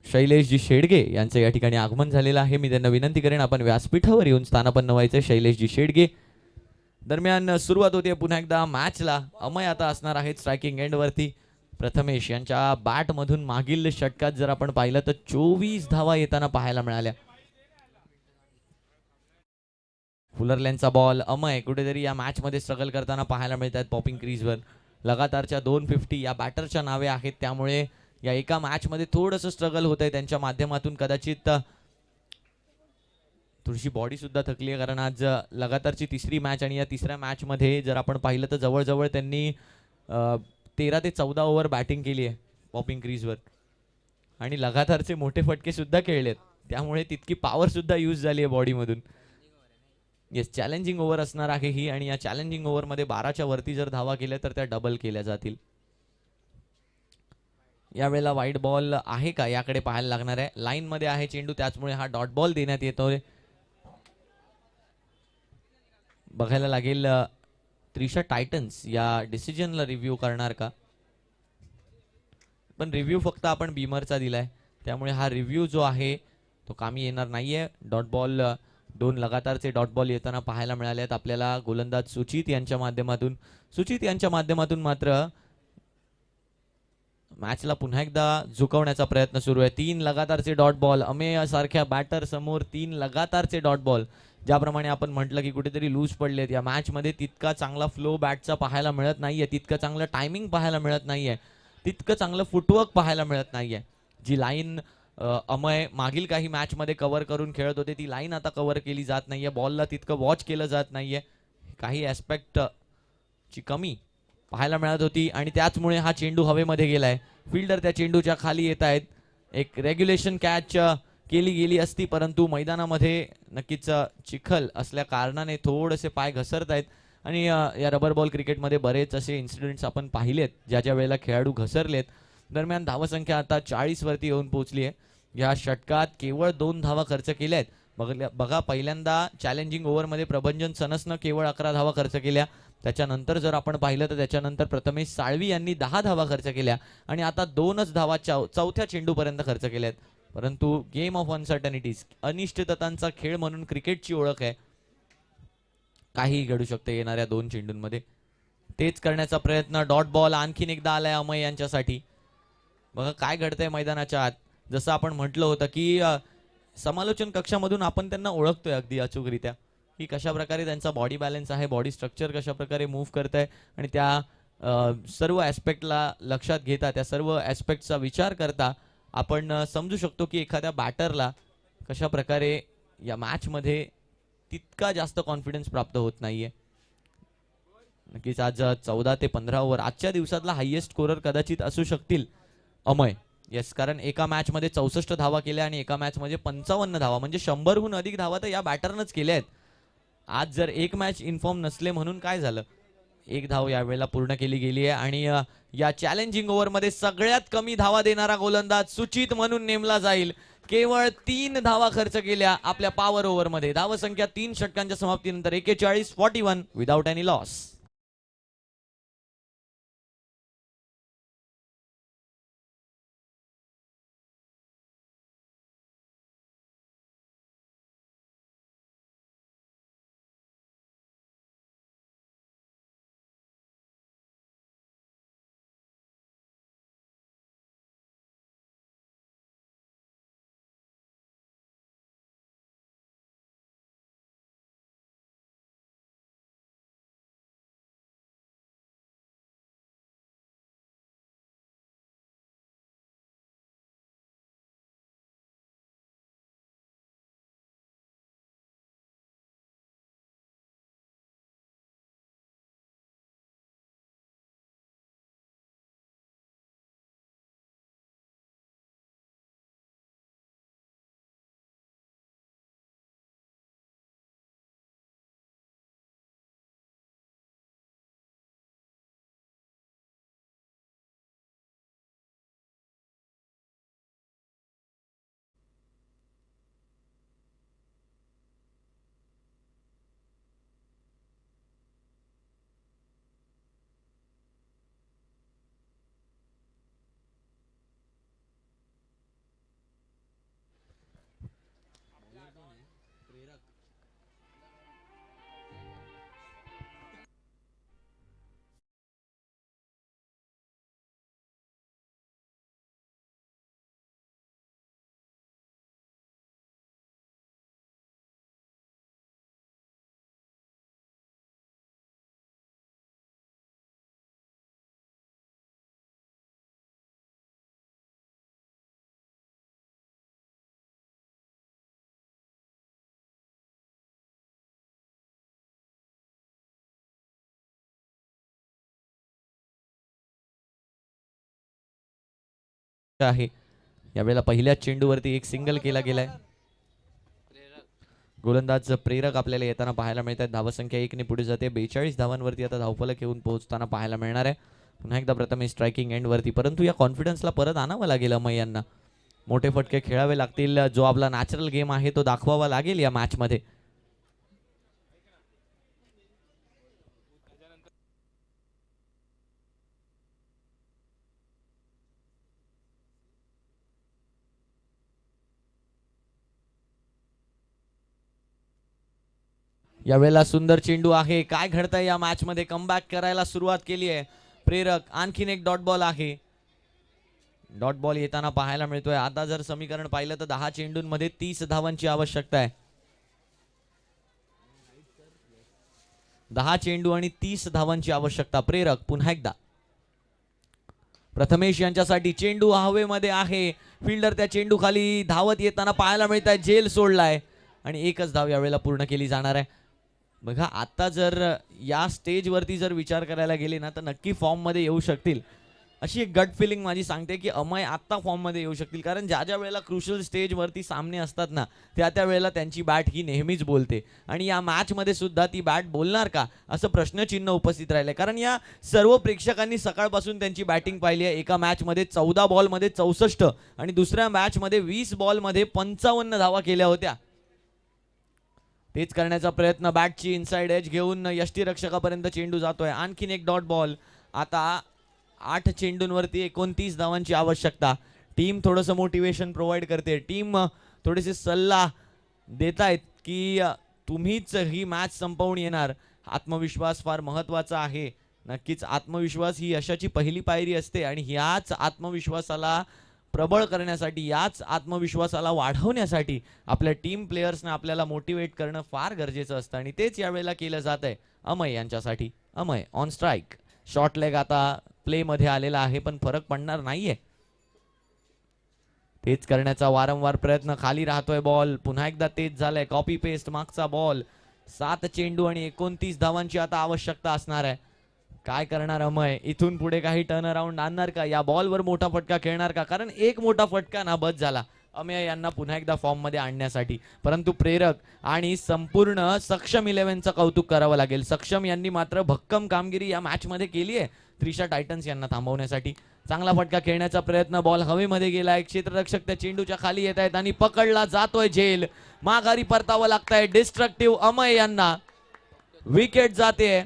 शैलेशजी शेडगे यांचं या ठिकाणी आगमन झालेलं आहे. मी त्यांना विनंती करेन आपण व्यासपीठावर येऊन स्थानापन्न व्हायचं. शैलेशजी शेडगे. दरम्यान सुरुवात होते पुन्हा एकदा मॅचला. अमय आता असणार आहेत स्ट्रायकिंग एंड वरती. प्रथमेश यांच्या बॅट मधून मागील षटकात जर आपण पाहिलं तर 24 धावा येताना पाहायला मिळाल्या. फुलरलँडचा बॉल. अमय कुठेतरी या मॅच मध्ये स्ट्रगल करताना पाहायला मिळतात पॉपिंग क्रीजवर. लगातारच्या 250 या बॅटरच्या नावे आहेत, त्यामुळे या एका मॅच मध्ये थोडंसं स्ट्रगल होत आहे त्यांच्या माध्यमातून. कदाचित थोडीशी बॉडी सुद्धा थकली आहे, कारण आज लगातारची तिसरी मॅच आणि या तिसऱ्या मॅच मध्ये जर आपण पाहिलं तर जवळजवळ त्यांनी 13 ते 14 ओव्हर बॅटिंग केली आहे पॉपिंग क्रीजवर आणि लगातारचे मोठे फटके सुद्धा खेळलेत, त्यामुळे तितकी पॉवर सुद्धा यूज झाली आहे बॉडीमधून. येस, चॅलेंजिंग ओव्हर असणार आहे ही आणि या चॅलेंजिंग ओव्हरमध्ये 12च्या वरती जर धावा केल्या तर त्या डबल केल्या जातील. यावेळेला वाईट बॉल आहे का याकडे पाहायला लागणार आहे. लाईन मध्ये आहे चेंडू, त्याचमुळे हा डॉट बॉल देण्यात येतोय. बघायला लागेल त्रिशा टायटन्स या डिसिजनला रिव्ह्यू करणार का, पण रिव्ह्यू फक्त आपण बीमरचा दिलाय, त्यामुळे हा रिव्ह्यू जो आहे तो कामी येणार नाहीये. डॉट बॉल 2 लगातारचे डॉट बॉल येताना पाहायला मिळाले आहेत आपल्याला गोलंदाज सुचित यांच्या माध्यमातून. सुचित यांच्या माध्यमातून मात्र मॅचला पुन्हा एकदा झुकवण्याचा प्रयत्न सुरू आहे. 3 लगातारचे डॉट बॉल. अमेय सारख्या बॅटर समोर 3 लगातारचे डॉट बॉल. ज्याप्रमाणे आपण म्हटलं की कुठेतरी लूज पडलेत या मॅच मध्ये, तितका चांगला फ्लो बॅटचा पाहायला मिळत नाहीये, तितकं चांगलं टायमिंग पाहायला मिळत नाहीये, तितकं चांगलं फुटवर्क पाहायला मिळत नाहीये. जी लाईन अमय मागील काही मॅच मध्ये कव्हर करून खेळत होते ती लाईन आता कव्हर केली जात नाहीये. बॉलला तितकं वॉच केलं जात नाहीये, काही ऍस्पेक्ट ची कमी पाहायला मिळत होती आणि त्याचमुळे हा चेंडू हवेमध्ये गेलाय. फिल्डर त्या चेंडूच्या खाली येत आहेत. एक रेग्युलेशन कॅच केली गेली असती, परंतु मैदानामध्ये नक्कीच चिखल असल्या कारणाने थोडेसे पाय घसरत आहेत आणि या रबर बॉल क्रिकेटमध्ये बरेच असे इन्सिडेंट्स आपण पाहिलेत ज्या ज्या वेळेला खेळाडू घसरलेत. दरम्यान धावसंख्या आता 40 वरती येऊन पोहोचली आहे. या षटकात केवळ 2 धावा खर्च केल्या आहेत. बघा, पहिल्यांदा चॅलेंजिंग ओव्हरमध्ये प्रभंजन सनसनं केवळ 11 धावा खर्च केल्या. त्याच्यानंतर जर आपण पाहिलं तर त्याच्यानंतर प्रथमेश साळवी यांनी 10 धावा खर्च केल्या आणि आता 2च धावा चौथ्या चेंडूपर्यंत खर्च केल्यात. परंतु गेम ऑफ अनसर्टनिटीज, अनिश्चिततांचा खेळ म्हणून क्रिकेटची ओळख आहे. काही घडू शकते येणाऱ्या 2 चेंडूंमध्ये. तेच करण्याचा प्रयत्न. डॉट बॉल आणखीन एकदा आलाय अमय यांच्यासाठी. बघा काय घडतंय मैदानाच्या आत. जसं आपण म्हटलं होतं की समालोचन कक्षामधून आपण त्यांना ओळखतोय अगदी अचूकरित्या की कशा प्रकारे त्यांचा बॉडी बॅलन्स आहे, बॉडी स्ट्रक्चर कशा प्रकारे मूव्ह करत आहे आणि त्या सर्व ऍस्पेक्टला लक्षात घेता, त्या सर्व ऍस्पेक्टचा विचार करता आपण समजू शकतो की एखाद्या बॅटरला कशा प्रकारे या मॅच मध्ये तितका जास्त कॉन्फिडन्स प्राप्त होत नाहीये. नक्कीच आज 14 ते 15 ओव्हर आजच्या दिवसातला हायेस्ट स्कोरर कदाचित असू शकतील अमय. येस, कारण एका मॅच मध्ये 64 धावा केल्या आणि एका मॅच मध्ये 55 धावा, म्हणजे 100हून अधिक धावा तर या बॅटरनंच केल्या आहेत. आज जर एक मॅच इन्फॉर्म नसले म्हणून काय झालं, 1 धाव यावेळेला पूर्ण केली गेली आहे आणि या चॅलेंजिंग ओव्हर मध्ये सगळ्यात कमी धावा देणारा गोलंदाज सुचित म्हणून नेमला जाईल. केवळ 3 धावा खर्च केल्या आपल्या पॉवर ओव्हरमध्ये. धावसंख्या 3 षटकांच्या समाप्तीनंतर 41-41 विदाउट एनी लॉस. आहे यावेळेला पहिल्याच चेंडूवरती एक सिंगल केला गेलाय. गोलंदाज प्रेरक आपल्याला येताना पाहायला मिळत आहेत. धावसंख्या 1 ने पुढे जाते. 42 धावांवरती आता धावफलक येऊन पोहोचताना पाहायला मिळणार आहे. पुन्हा एकदा प्रथमे स्ट्रायकिंग एंड वरती, परंतु या कॉन्फिडन्सला परत आणावं लागेल अमय यांना. मोठे फटके खेळावे लागतील. जो आपला नॅचरल गेम आहे तो दाखवावा लागेल या मॅच मध्ये. यावेळेला सुंदर चेंडू आहे. काय घडतंय या मॅच मध्ये? कमबॅक करायला सुरुवात केली आहे प्रेरक. आणखीन एक डॉट बॉल आहे. डॉट बॉल येताना पाहायला मिळतोय. आता जर समीकरण पाहिलं तर 10 चेंडूंमध्ये 30 धावांची आवश्यकता आहे. 10 चेंडू आणि 30 धावांची आवश्यकता. प्रेरक पुन्हा एकदा प्रथमेश यांच्यासाठी चेंडू हवेमध्ये आहे. फिल्डर त्या चेंडू खाली धावत येताना पाहायला मिळत आहे. झेल सोडलाय आणि एकच धाव यावेळेला पूर्ण केली जाणार आहे. बघा आता जर या स्टेजवरती जर विचार करायला गेले ना तर नक्की फॉर्म मध्ये येऊ शकतील, अशी एक गट फिलिंग माझी सांगते की अमय आत्ता फॉर्म मध्ये येऊ शकतील. कारण ज्या ज्या वेळेला क्रुशियल स्टेजवरती सामने असतात ना त्या त्या वेळेला त्यांची बॅट ही नेहमीच बोलते. आणि या मॅच मध्ये सुद्धा ती बॅट बोलणार का असं प्रश्नचिन्ह उपस्थित राहिलंय. कारण या सर्व प्रेक्षकांनी सकाळपासून त्यांची बॅटिंग पाहिली आहे. एका मॅच मध्ये 14 बॉल मध्ये 64 आणि दुसऱ्या मॅच मध्ये 20 बॉल मध्ये 55 धावा केल्या होत्या. तेच करण्याचा प्रयत्न. बॅटची इनसाइड एज घेऊन यष्टीरक्षकापर्यंत चेंडू जातोय. आणखीन एक डॉट बॉल. आता 8 चेंडूंवरती 29 धावांची आवश्यकता. टीम थोडंसं मोटिवेशन प्रोव्हाइड करते. टीम थोडेसे सल्ला देत आहेत की तुम्हीच ही मॅच संपवून येणार. आत्मविश्वास फार महत्त्वाचा आहे. नक्कीच आत्मविश्वास ही यशाची पहिली पायरी असते आणि ह्याच आत्मविश्वासाला प्रबळ करण्यासाठी, याच आत्मविश्वासाला वाढवण्यासाठी आपल्या टीम प्लेयर्सना आपल्याला मोटिवेट करणं फार गरजेचं असतं आणि तेच यावेळेला केलं जात आहे अमय यांच्यासाठी. Amay on strike. Short leg आता प्ले मध्ये आलेला आहे पण फरक पडणार नाहीये. तेच करण्याचा वारंवार प्रयत्न. खाली राहतोय बॉल. पुन्हा एकदा तेच झालंय. कॉपी पेस्ट मागचा बॉल. 7 चेंडू आणि 29 धावांची आता आवश्यकता असणार आहे. काय करणार अमय? इथून पुढे काही टर्न अराउंड आणणार का? या बॉलवर मोठा फटका खेळणार का? कारण एक मोठा फटका ना बस झाला अमय यांना पुन्हा एकदा फॉर्म मध्ये आणण्यासाठी. परंतु प्रेरक आणि संपूर्ण सक्षम 11चं कौतुक करावं लागेल. सक्षम यांनी मात्र भक्कम कामगिरी या मॅच मध्ये केली आहे. त्रिशा टायटन्स यांना थांबवण्यासाठी. चांगला फटका खेळण्याचा प्रयत्न, बॉल हवेमध्ये गेलाय, क्षेत्ररक्षक त्या चेंडूच्या खाली येत आहेत आणि पकडला जातोय झेल. माघारी परतावं लागतंय डिस्ट्रक्टिव्ह अमय यांना. विकेट जाते.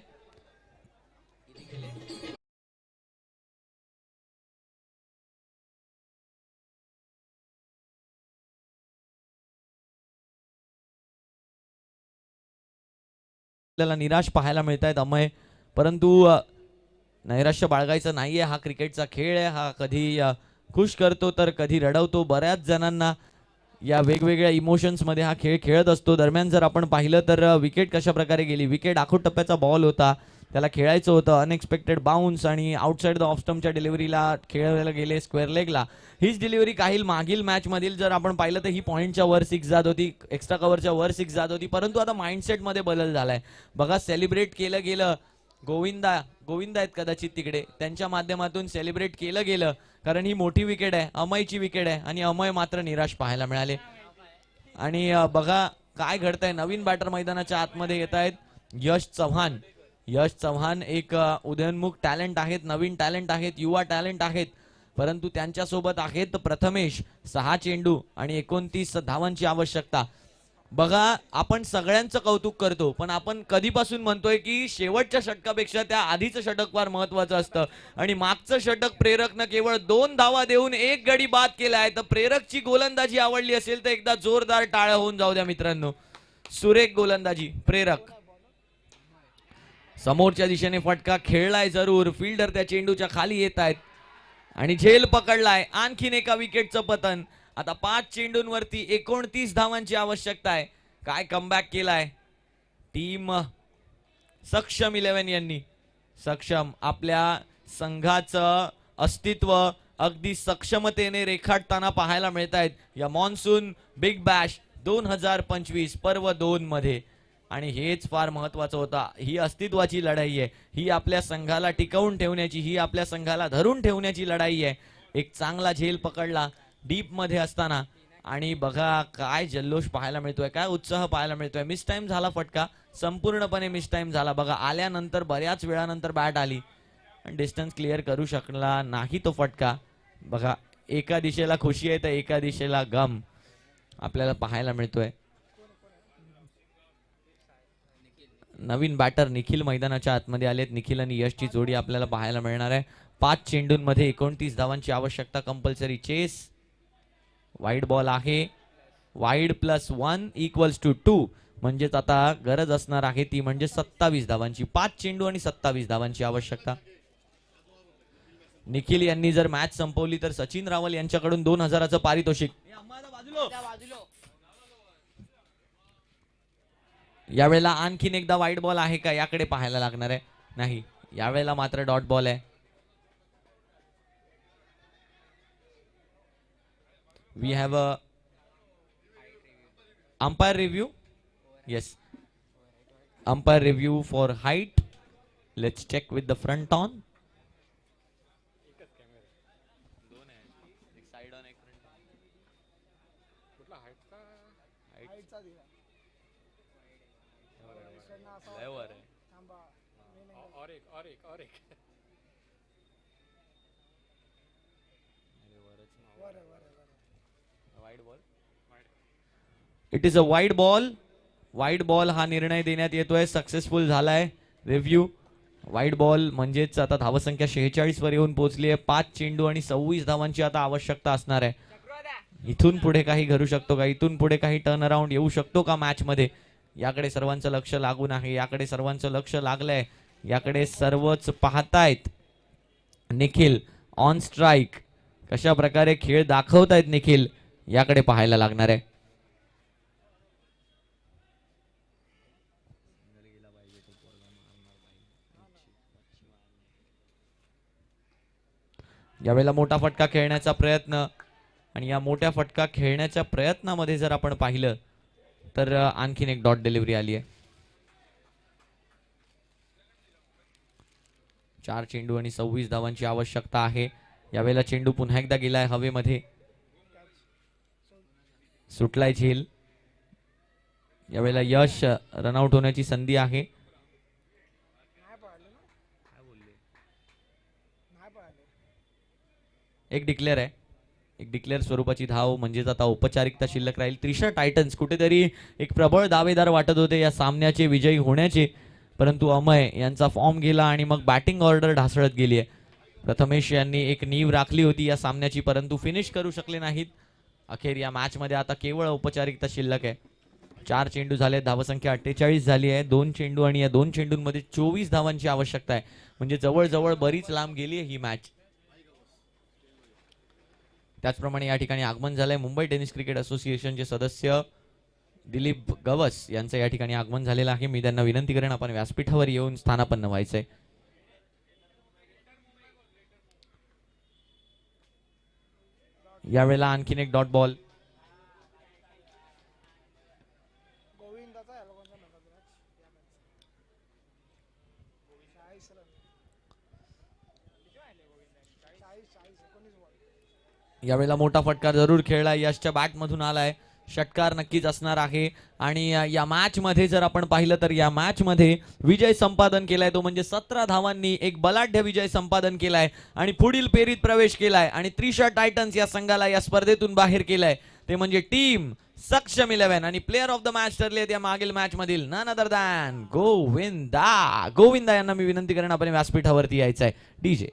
आपल्याला निराश पाहायला मिळत आहेत अमय, परंतु नैराश्य बाळगायचं नाहीये. हा क्रिकेटचा खेळ आहे. हा कधी खुश करतो तर कधी रडवतो. बऱ्याच जणांना या वेगवेगळ्या इमोशन्स मध्ये हा खेळ खेळत असतो. दरम्यान जर आपण पाहिलं तर विकेट कशा प्रकारे गेली. विकेट आखूड टप्प्याचा बॉल होता, त्याला खेळायचं होतं. अनएक्सपेक्टेड बाउन्स आणि आउटसाइड द ऑफ स्टंपच्या डिलिव्हरीला खेळायला गेले स्क्वेअर लेगला. हीच डिलिव्हरी काही मागील मॅच मधील जर आपण पाहिलं तर ही पॉईंटच्या वर 6 जात होती, एक्स्ट्रा कव्हरच्या वर 6 जात होती. परंतु आता माइंडसेट मध्ये बदल झालाय बघा. सेलिब्रेट केलं गेलं. गोविंदा आहेत कदाचित तिकडे, त्यांच्या माध्यमातून सेलिब्रेट केलं गेलं, कारण ही मोठी विकेट आहे, अमयची विकेट आहे आणि अमय मात्र निराश पाहायला मिळाले. आणि बघा काय घडतंय. नवीन बॅटर मैदानाच्या आतमध्ये येत आहेत. यश चव्हाण एक उदयोन्मुख टॅलेंट आहेत, नवीन टॅलेंट आहेत, युवा टॅलेंट आहेत. परंतु त्यांच्यासोबत आहेत प्रथमेश. 6 चेंडू आणि 29 धावांची आवश्यकता. बघा आपण सगळ्यांचं कौतुक करतो, पण आपण कधीपासून म्हणतोय की शेवटच्या षटकापेक्षा त्या आधीचं षटक फार महत्वाचं असतं. आणि मागचं षटक प्रेरकनं केवळ 2 धावा देऊन 1 गडी बाद केलाय. तर प्रेरकची गोलंदाजी आवडली असेल तर एकदा जोरदार टाळ्या होऊन जाऊ द्या मित्रांनो. सुरेख गोलंदाजी प्रेरक. समोरच्या दिशेने फटका खेळलाय जरूर. फिल्डर त्या चेंडूच्या खाली येत आहेत आणि झेल पकडलाय. आणखीन एका विकेटचं पतन. आता 5 चेंडूंवरती 29 धावांची आवश्यकता आहे. काय कमबॅक केलाय टीम सक्षम 11 यांनी. सक्षम आपल्या संघाचं अस्तित्व अगदी सक्षमतेने रेखाटताना पाहायला मिळत आहेत या मॉन्सून बिग बॅश 2025 पर्व 2 मध्ये. आणि हेच फार महत्वाचं होतं. ही अस्तित्वाची लढाई आहे, ही आपल्या संघाला टिकवून ठेवण्याची, ही आपल्या संघाला धरून ठेवण्याची लढाई आहे. एक चांगला झेल पकडला डीप मध्ये असताना आणि बघा काय जल्लोष पाहायला मिळतोय, काय उत्साह पाहायला मिळतोय. मिस टाइम झाला फटका, संपूर्णपणे मिस टाइम झाला. बघा आल्यानंतर बऱ्याच वेळानंतर बॅट आली आणि डिस्टन्स क्लिअर करू शकला नाही तो फटका. बघा एका दिशेला खुशी आहे तर एका दिशेला गम आपल्याला पाहायला मिळतोय. नवीन बॅटर निखिल मैदानाच्या आतमध्ये आलेत. निखिल आणि यशची जोडी आपल्याला पाहायला मिळणार आहे. 5 चेंडूंमध्ये 29 धावांची आवश्यकता. Compulsory chess. वाईड बॉल आहे. वाईड +1 = 2 म्हणजेच आता गरज असणार आहे ती म्हणजे 27 धावांची. 5 चेंडू आणि 27 धावांची आवश्यकता. निखिल यांनी जर मॅच संपवली तर सचिन रावल यांच्याकडून 2000चं पारितोषिक. यावेळेला आणखीन एकदा वाईड बॉल आहे का याकडे पाहायला लागणार आहे. नाही, यावेळेला मात्र डॉट बॉल आहे. We have a umpire review. Yes, umpire review for height. Let's check with the front on. It is a wide ball. Wide ball हा निर्णय देण्यात येतोय. सक्सेसफुल झालाय रिव्ह्यू. वाईड बॉल म्हणजेच आता धावसंख्या 46 वर येऊन पोहोचली आहे. 5 चेंडू आणि 26 धावांची आता आवश्यकता असणार आहे. इथून पुढे काही घडू शकतो का, इथून पुढे काही टर्न अराउंड येऊ शकतो का मॅच मध्ये, याकडे सर्वांचं लक्ष लागून आहे. याकडे सर्वांचं लक्ष लागलंय. याकडे सर्वच पाहतायत. निखिल ऑन स्ट्राईक, कशा प्रकारे खेळ दाखवतायत निखिल, याकडे पाहायला लागणार आहे. यावेळेला मोठा फटका खेळण्याचा प्रयत्न आणि या मोठ्या फटका खेळण्याच्या प्रयत्नामध्ये जर आपण पाहिलं तर आणखीन एक डॉट डिलिव्हरी आली आहे. 4 चेंडू आणि 26 धावांची आवश्यकता आहे. यावेळेला चेंडू पुन्हा एकदा गेलाय हवेमध्ये. सुटलाय झेल. यावेळेला यश रनआउट होण्याची संधी आहे. एक डिक्लेअर आहे, एक डिक्लेअर स्वरूपाची धाव म्हणजेच आता औपचारिकता शिल्लक राहील. त्रिशा टायटन्स कुठेतरी एक प्रबळ दावेदार वाटत होते या सामन्याचे विजयी होण्याचे, परंतु अमय यांचा फॉर्म गेला आणि मग बॅटिंग ऑर्डर ढासळत गेली आहे. प्रथमेश यांनी एक नीव राखली होती या सामन्याची, परंतु फिनिश करू शकले नाहीत. अखेर या मॅच मध्ये आता केवळ औपचारिकता शिल्लक आहे. 4 चेंडू झाले, धावसंख्या 48 झाली आहे. 2 चेंडू आणि या 2 चेंडूंमध्ये 24 धावांची आवश्यकता आहे, म्हणजे जवळजवळ बरीच लांब गेली आहे ही मॅच. त्याचप्रमाणे या ठिकाणी आगमन झालंय मुंबई टेनिस क्रिकेट असोसिएशनचे सदस्य दिलीप गवस यांचं या ठिकाणी आगमन झालेलं आहे. मी त्यांना विनंती करेन आपण व्यासपीठावर येऊन स्थानापन्न व्हायचंय. यावेळेला आणखीन एक डॉट बॉल. यावेळेला मोठा फटका जरूर खेळला, यशच्या बॅट मधून आलाय. षटकार नक्कीच असणार आहे. आणि या मॅच मध्ये जर आपण पाहिलं तर या मॅच मध्ये विजय संपादन केलाय तो म्हणजे 17 धावांनी एक बलाढ्य विजय संपादन केलाय आणि पुढील फेरीत प्रवेश केलाय आणि त्रिशा टायटन्स या संघाला या स्पर्धेतून बाहेर केलाय. ते म्हणजे टीम सक्षम 11 आणि प्लेअर ऑफ द मॅच ठरले या मागील मॅच मधील none other than Govinda. Govinda यांना मी विनंती करेन आपण व्यासपीठावरती यायचंय. डीजे